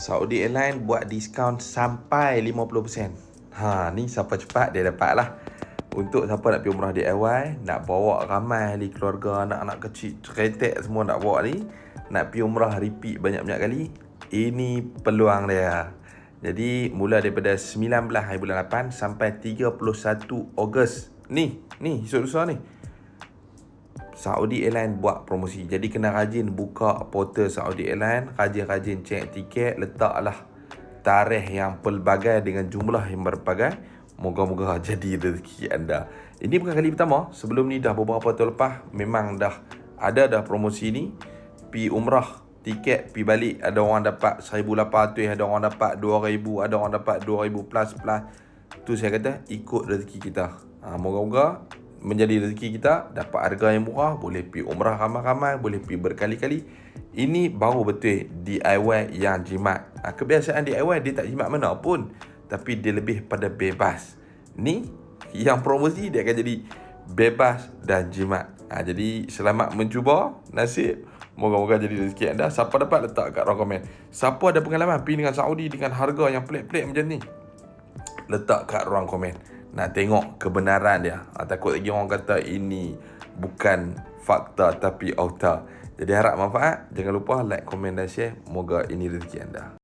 Saudi Airlines buat diskaun sampai 50%. Ni siapa cepat dia dapat lah. Untuk siapa nak pergi umrah DIY, nak bawa ramai ahli keluarga, anak-anak kecil, ceretek semua nak bawa ni, nak pergi umrah repeat banyak-banyak kali, ini peluang dia. Jadi mula daripada 19 hari bulan 8 sampai 31 Ogos. Ni isu besar ni. Saudi Airlines buat promosi. Jadi kena rajin buka portal Saudi Airlines, rajin-rajin cek tiket, letaklah tarikh yang pelbagai dengan jumlah yang berbagai. Moga-moga jadi rezeki anda. Ini bukan kali pertama. Sebelum ni dah beberapa tahun lepas memang dah ada promosi ni. Pi umrah, tiket pi balik, ada orang dapat 1,800, ada orang dapat 2,000, ada orang dapat 2,000 plus. Tu saya kata ikut rezeki kita. Moga-moga menjadi rezeki kita, dapat harga yang murah, boleh pi umrah ramai-ramai, boleh pi berkali-kali. Ini baru betul DIY yang jimat. Kebiasaan DIY dia tak jimat mana pun, tapi dia lebih pada bebas. Ni yang promosi dia akan jadi bebas dan jimat. Jadi selamat mencuba nasib. Moga-moga jadi rezeki anda. Siapa dapat letak kat ruang komen. Siapa ada pengalaman pergi dengan Saudi dengan harga yang pelik-pelik macam ni, letak kat ruang komen. Nak tengok kebenaran dia. Takut lagi orang kata ini bukan fakta tapi auta. Jadi harap manfaat. Jangan lupa like, komen dan share. Moga ini rezeki anda.